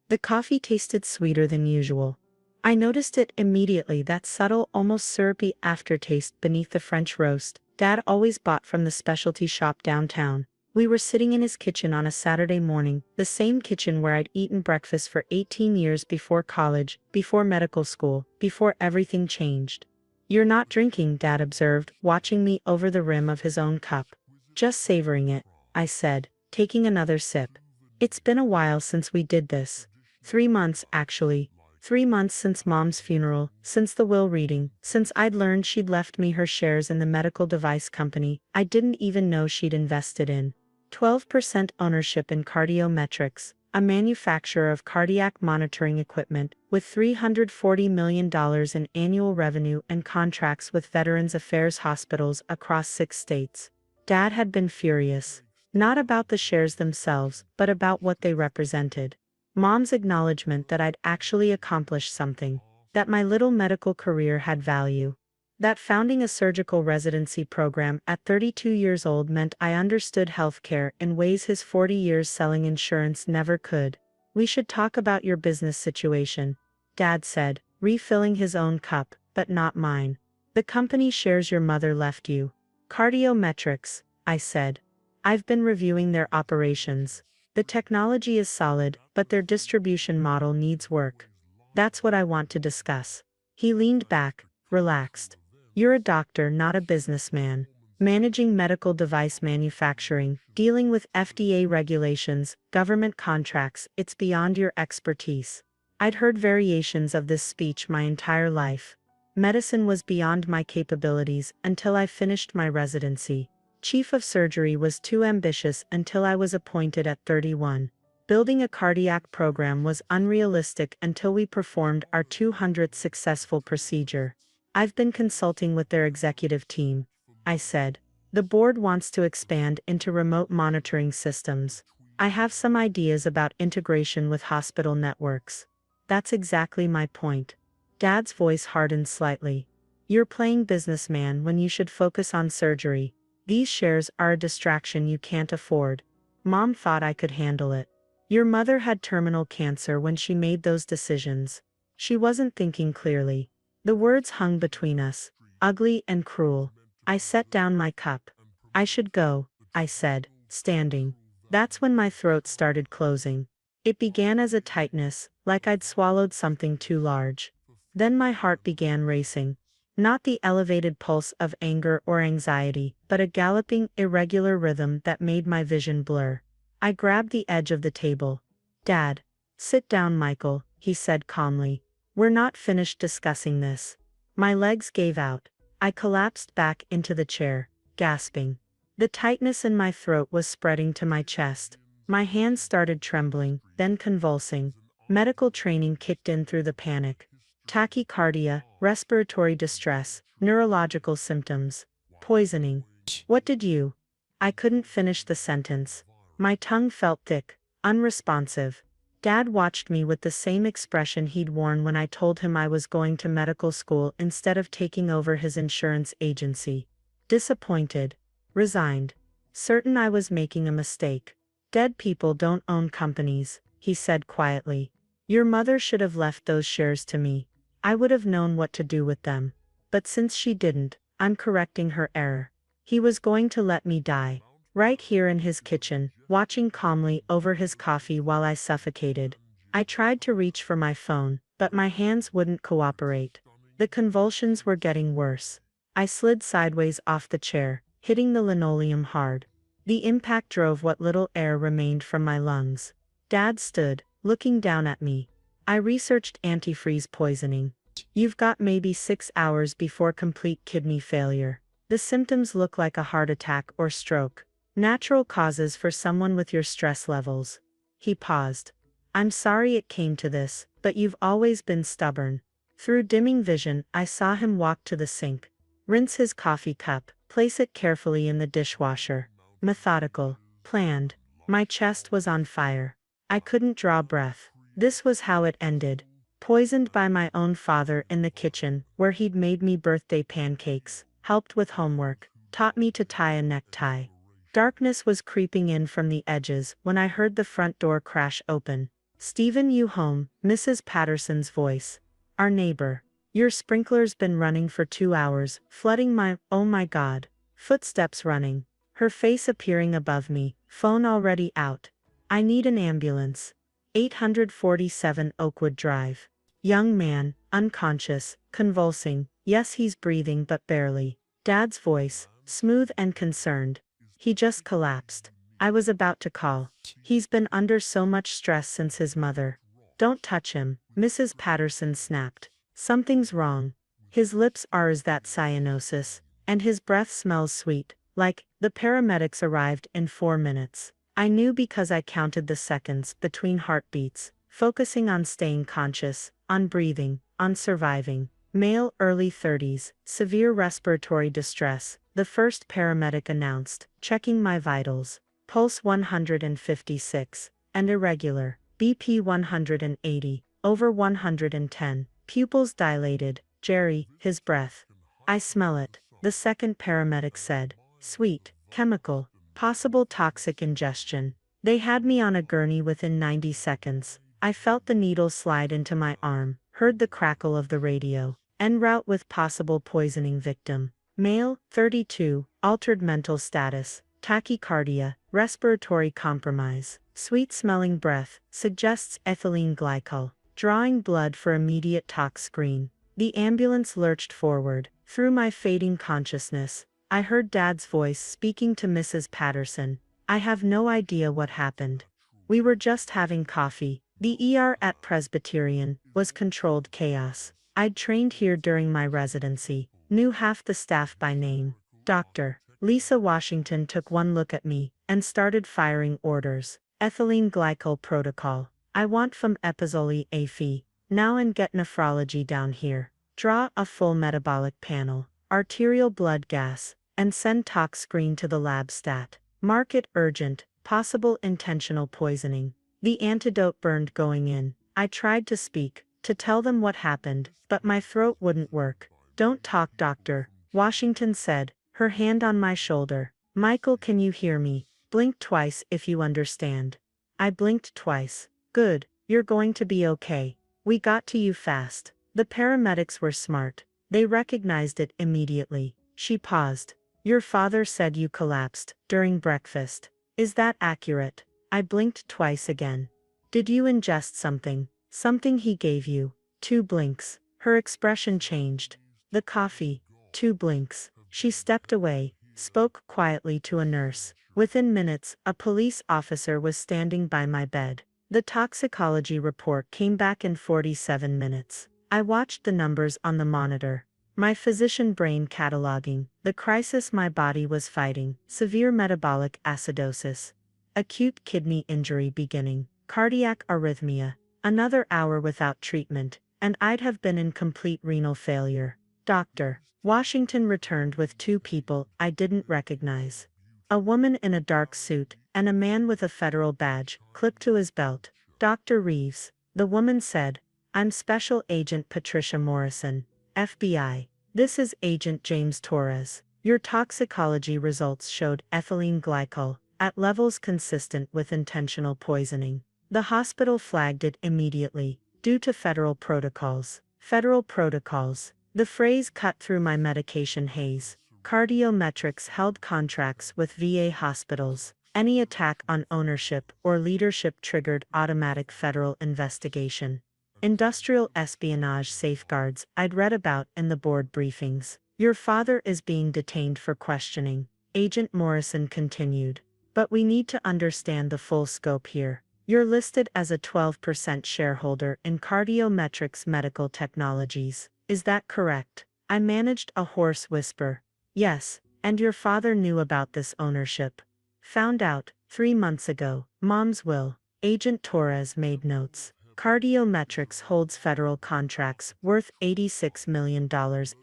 The coffee tasted sweeter than usual. I noticed it immediately, that subtle, almost syrupy aftertaste beneath the French roast Dad always bought from the specialty shop downtown. We were sitting in his kitchen on a Saturday morning, the same kitchen where I'd eaten breakfast for 18 years before college, before medical school, before everything changed. "You're not drinking," Dad observed, watching me over the rim of his own cup. "Just savoring it," I said, taking another sip. "It's been a while since we did this. 3 months, actually. 3 months since Mom's funeral, since the will reading, since I'd learned she'd left me her shares in the medical device company I didn't even know she'd invested in. 12% ownership in Cardiometrics, a manufacturer of cardiac monitoring equipment, with $340 million in annual revenue and contracts with Veterans Affairs hospitals across 6 states. Dad had been furious. Not about the shares themselves, but about what they represented. Mom's acknowledgement that I'd actually accomplished something, that my little medical career had value. That founding a surgical residency program at 32 years old meant I understood healthcare in ways his 40 years selling insurance never could. "We should talk about your business situation," Dad said, refilling his own cup, but not mine. "The company shares your mother left you." "Cardiometrics," I said. "I've been reviewing their operations. The technology is solid, but their distribution model needs work. That's what I want to discuss." He leaned back, relaxed. "You're a doctor, not a businessman. Managing medical device manufacturing, dealing with FDA regulations, government contracts, it's beyond your expertise." I'd heard variations of this speech my entire life. Medicine was beyond my capabilities until I finished my residency. Chief of surgery was too ambitious until I was appointed at 31. Building a cardiac program was unrealistic until we performed our 200th successful procedure. "I've been consulting with their executive team," I said. "The board wants to expand into remote monitoring systems. I have some ideas about integration with hospital networks." "That's exactly my point." Dad's voice hardened slightly. "You're playing businessman when you should focus on surgery. These shares are a distraction you can't afford. Mom thought I could handle it. Your mother had terminal cancer when she made those decisions. She wasn't thinking clearly." The words hung between us, ugly and cruel. I set down my cup. "I should go," I said, standing. That's when my throat started closing. It began as a tightness, like I'd swallowed something too large. Then my heart began racing. Not the elevated pulse of anger or anxiety, but a galloping, irregular rhythm that made my vision blur. I grabbed the edge of the table. "Dad." "Sit down, Michael," he said calmly. "We're not finished discussing this." My legs gave out. I collapsed back into the chair, gasping. The tightness in my throat was spreading to my chest. My hands started trembling, then convulsing. Medical training kicked in through the panic. Tachycardia, respiratory distress, neurological symptoms. Poisoning. "What did you—" I couldn't finish the sentence. My tongue felt thick, unresponsive. Dad watched me with the same expression he'd worn when I told him I was going to medical school instead of taking over his insurance agency. Disappointed. Resigned. Certain I was making a mistake. "Dead people don't own companies," he said quietly. "Your mother should have left those shares to me. I would have known what to do with them. But since she didn't, I'm correcting her error." He was going to let me die. Right here in his kitchen, watching calmly over his coffee while I suffocated. I tried to reach for my phone, but my hands wouldn't cooperate. The convulsions were getting worse. I slid sideways off the chair, hitting the linoleum hard. The impact drove what little air remained from my lungs. Dad stood, looking down at me. "I researched antifreeze poisoning. You've got maybe 6 hours before complete kidney failure. The symptoms look like a heart attack or stroke. Natural causes for someone with your stress levels." He paused. "I'm sorry it came to this, but you've always been stubborn." Through dimming vision, I saw him walk to the sink, rinse his coffee cup, place it carefully in the dishwasher. Methodical, planned. My chest was on fire. I couldn't draw breath. This was how it ended. Poisoned by my own father in the kitchen, where he'd made me birthday pancakes, helped with homework, taught me to tie a necktie. Darkness was creeping in from the edges when I heard the front door crash open. Stephen, you home? Mrs. Patterson's voice. Our neighbor. Your sprinkler's been running for 2 hours, flooding oh my God. Footsteps running. Her face appearing above me, phone already out. I need an ambulance. 847 Oakwood Drive. Young man, unconscious, convulsing, yes he's breathing but barely. Dad's voice, smooth and concerned. He just collapsed. I was about to call. He's been under so much stress since his mother. Don't touch him, Mrs. Patterson snapped. Something's wrong. His lips are as that cyanosis, and his breath smells sweet, like. The paramedics arrived in 4 minutes. I knew because I counted the seconds between heartbeats, focusing on staying conscious, on breathing, on surviving. Male, early 30s, severe respiratory distress, the first paramedic announced, checking my vitals. Pulse 156, and irregular, BP 180, over 110, pupils dilated. Jerry, his breath. I smell it, the second paramedic said. Sweet, chemical, possible toxic ingestion. They had me on a gurney within 90 seconds. I felt the needle slide into my arm, heard the crackle of the radio. En route with possible poisoning victim. Male, 32, altered mental status, tachycardia, respiratory compromise, sweet-smelling breath, suggests ethylene glycol. Drawing blood for immediate tox screen. The ambulance lurched forward. Through my fading consciousness, I heard Dad's voice speaking to Mrs. Patterson. I have no idea what happened. We were just having coffee. The ER at Presbyterian was controlled chaos. I'd trained here during my residency, knew half the staff by name. Dr. Lisa Washington took one look at me and started firing orders. Ethylene glycol protocol. I want from Epizoli AFI. Now and get nephrology down here. Draw a full metabolic panel, arterial blood gas, and send tox screen to the lab stat. Mark it urgent, possible intentional poisoning. The antidote burned going in. I tried to speak, to tell them what happened, but my throat wouldn't work. Don't talk, doctor, Washington said, her hand on my shoulder. Michael, can you hear me? Blink twice if you understand. I blinked twice. Good, you're going to be okay. We got to you fast. The paramedics were smart. They recognized it immediately. She paused. Your father said you collapsed during breakfast. Is that accurate? I blinked twice again. Did you ingest something? Something he gave you? 2 blinks. Her expression changed. The coffee. 2 blinks. She stepped away, spoke quietly to a nurse. Within minutes, a police officer was standing by my bed. The toxicology report came back in 47 minutes. I watched the numbers on the monitor. My physician brain cataloging the crisis my body was fighting: severe metabolic acidosis, acute kidney injury beginning, cardiac arrhythmia, another hour without treatment, and I'd have been in complete renal failure. Dr. Washington returned with 2 people I didn't recognize. A woman in a dark suit, and a man with a federal badge clipped to his belt. Dr. Reeves, the woman said. I'm Special Agent Patricia Morrison, FBI. This is Agent James Torres. Your toxicology results showed ethylene glycol at levels consistent with intentional poisoning. The hospital flagged it immediately, due to federal protocols. Federal protocols. The phrase cut through my medication haze. Cardiometrics held contracts with VA hospitals. Any attack on ownership or leadership triggered automatic federal investigation. Industrial espionage safeguards I'd read about in the board briefings. Your father is being detained for questioning, Agent Morrison continued. But we need to understand the full scope here. You're listed as a 12% shareholder in Cardiometrics Medical Technologies. Is that correct? I managed a hoarse whisper. Yes, and your father knew about this ownership. Found out 3 months ago. Mom's will. Agent Torres made notes. Cardiometrics holds federal contracts worth $86 million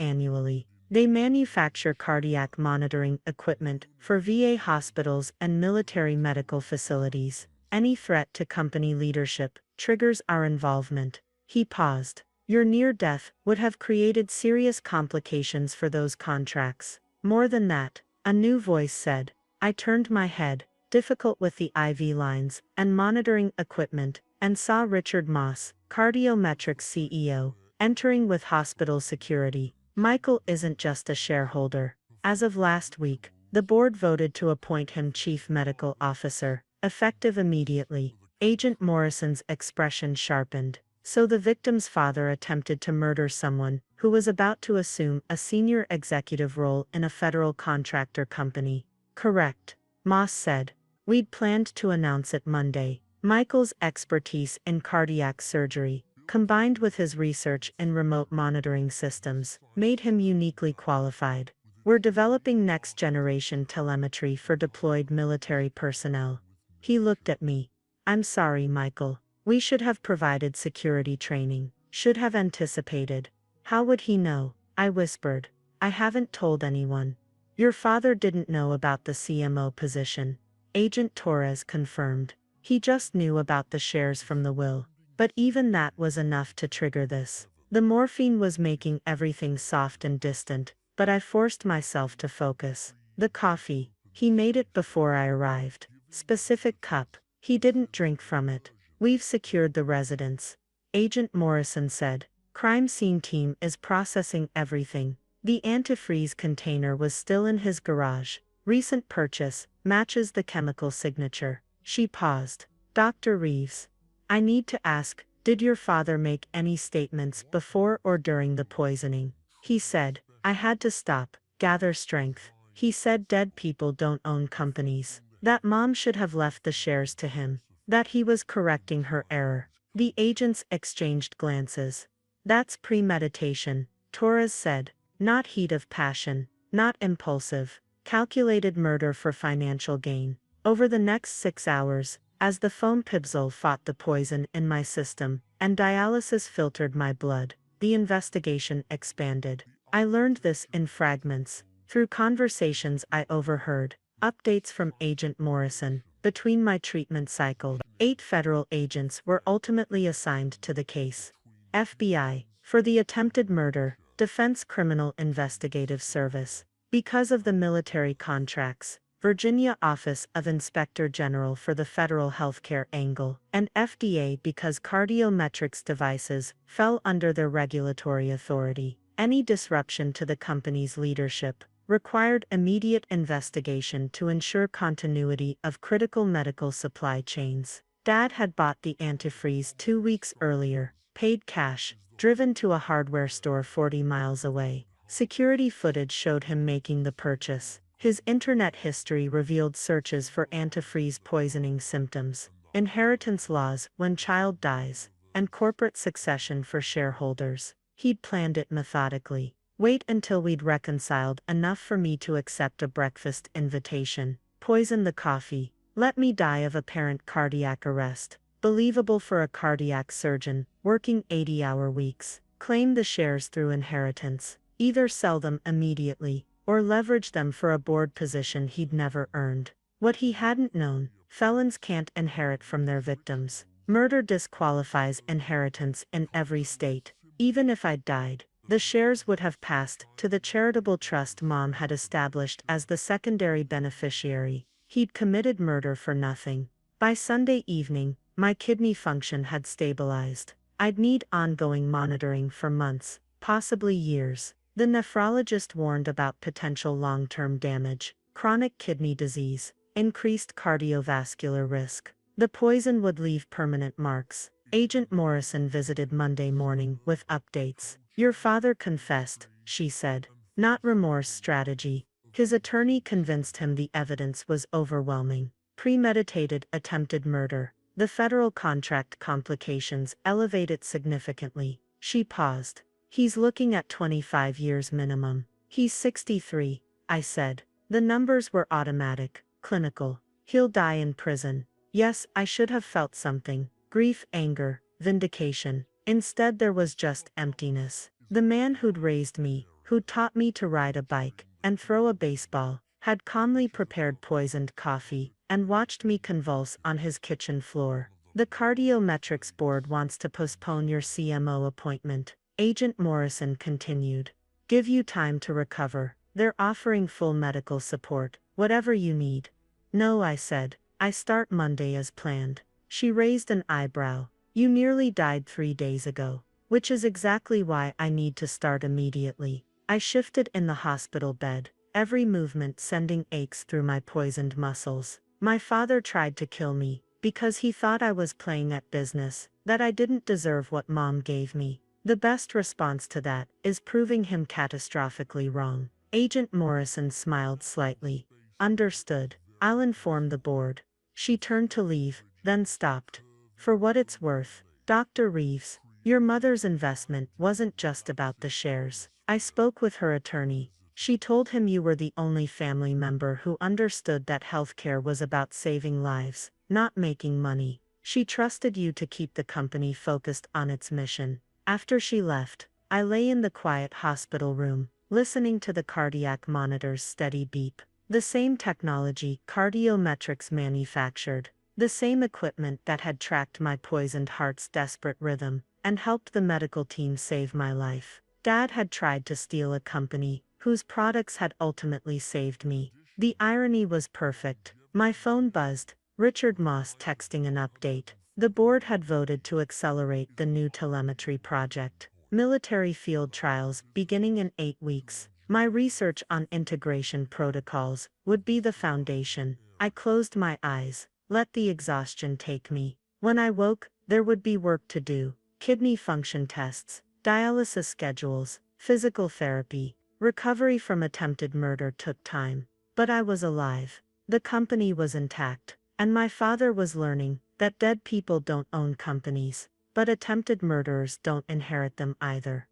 annually. They manufacture cardiac monitoring equipment for VA hospitals and military medical facilities. Any threat to company leadership triggers our involvement. He paused. Your near death would have created serious complications for those contracts. More than that, a new voice said. I turned my head, difficult with the IV lines and monitoring equipment, and saw Richard Moss, Cardiometrics CEO, entering with hospital security. Michael isn't just a shareholder. As of last week, the board voted to appoint him Chief Medical Officer, effective immediately. Agent Morrison's expression sharpened. So the victim's father attempted to murder someone who was about to assume a senior executive role in a federal contractor company. Correct, Moss said. We'd planned to announce it Monday. Michael's expertise in cardiac surgery, combined with his research in remote monitoring systems, made him uniquely qualified. We're developing next-generation telemetry for deployed military personnel. He looked at me. I'm sorry, Michael. We should have provided security training, should have anticipated. How would he know? I whispered. I haven't told anyone. Your father didn't know about the CMO position. Agent Torres confirmed. He just knew about the shares from the will. But even that was enough to trigger this. The morphine was making everything soft and distant, but I forced myself to focus. The coffee. He made it before I arrived. Specific cup. He didn't drink from it. We've secured the residence. Agent Morrison said. Crime scene team is processing everything. The antifreeze container was still in his garage. Recent purchase, matches the chemical signature. She paused. Dr. Reeves. I need to ask, did your father make any statements before or during the poisoning? He said. I had to stop, gather strength. He said dead people don't own companies. That mom should have left the shares to him. That he was correcting her error. The agents exchanged glances. That's premeditation, Torres said. Not heat of passion, not impulsive, calculated murder for financial gain. Over the next 6 hours, as the foam pibsol fought the poison in my system, and dialysis filtered my blood, the investigation expanded. I learned this in fragments, through conversations I overheard, updates from Agent Morrison. Between my treatment cycle, 8 federal agents were ultimately assigned to the case. FBI, for the attempted murder, Defense Criminal Investigative Service, because of the military contracts, Virginia Office of Inspector General for the federal healthcare angle, and FDA because cardiometrics devices fell under their regulatory authority. Any disruption to the company's leadership required immediate investigation to ensure continuity of critical medical supply chains. Dad had bought the antifreeze 2 weeks earlier, paid cash, driven to a hardware store 40 miles away. Security footage showed him making the purchase. His internet history revealed searches for antifreeze poisoning symptoms, inheritance laws when child dies, and corporate succession for shareholders. He'd planned it methodically. Wait until we'd reconciled enough for me to accept a breakfast invitation. Poison the coffee. Let me die of apparent cardiac arrest. Believable for a cardiac surgeon, working 80-hour weeks. Claim the shares through inheritance. Either sell them immediately, or leverage them for a board position he'd never earned. What he hadn't known, felons can't inherit from their victims. Murder disqualifies inheritance in every state. Even if I'd died, the shares would have passed to the charitable trust Mom had established as the secondary beneficiary. He'd committed murder for nothing. By Sunday evening, my kidney function had stabilized. I'd need ongoing monitoring for months, possibly years. The nephrologist warned about potential long-term damage, chronic kidney disease, increased cardiovascular risk. The poison would leave permanent marks. Agent Morrison visited Monday morning with updates. Your father confessed, she said. Not remorse strategy. His attorney convinced him the evidence was overwhelming. Premeditated attempted murder. The federal contract complications elevate it significantly. She paused. He's looking at 25 years minimum. He's 63, I said. The numbers were automatic, clinical. He'll die in prison. Yes, I should have felt something. Grief, anger, vindication. Instead there was just emptiness. The man who'd raised me, who'd taught me to ride a bike and throw a baseball, had calmly prepared poisoned coffee and watched me convulse on his kitchen floor. The cardiometrics board wants to postpone your CMO appointment, Agent Morrison continued. Give you time to recover. They're offering full medical support, whatever you need. No, I said. I start Monday as planned. She raised an eyebrow. You nearly died 3 days ago, which is exactly why I need to start immediately. I shifted in the hospital bed, every movement sending aches through my poisoned muscles. My father tried to kill me, because he thought I was playing at business, that I didn't deserve what Mom gave me. The best response to that is proving him catastrophically wrong. Agent Morrison smiled slightly. Understood. I'll inform the board. She turned to leave, then stopped. For what it's worth, Dr. Reeves, your mother's investment wasn't just about the shares. I spoke with her attorney. She told him you were the only family member who understood that healthcare was about saving lives, not making money. She trusted you to keep the company focused on its mission. After she left, I lay in the quiet hospital room, listening to the cardiac monitor's steady beep. The same technology Cardiometrics manufactured, the same equipment that had tracked my poisoned heart's desperate rhythm, and helped the medical team save my life. Dad had tried to steal a company whose products had ultimately saved me. The irony was perfect. My phone buzzed, Richard Moss texting an update. The board had voted to accelerate the new telemetry project. Military field trials beginning in 8 weeks. My research on integration protocols would be the foundation. I closed my eyes, let the exhaustion take me. When I woke, there would be work to do. Kidney function tests, dialysis schedules, physical therapy. Recovery from attempted murder took time. But I was alive. The company was intact. And my father was learning that dead people don't own companies. But attempted murderers don't inherit them either.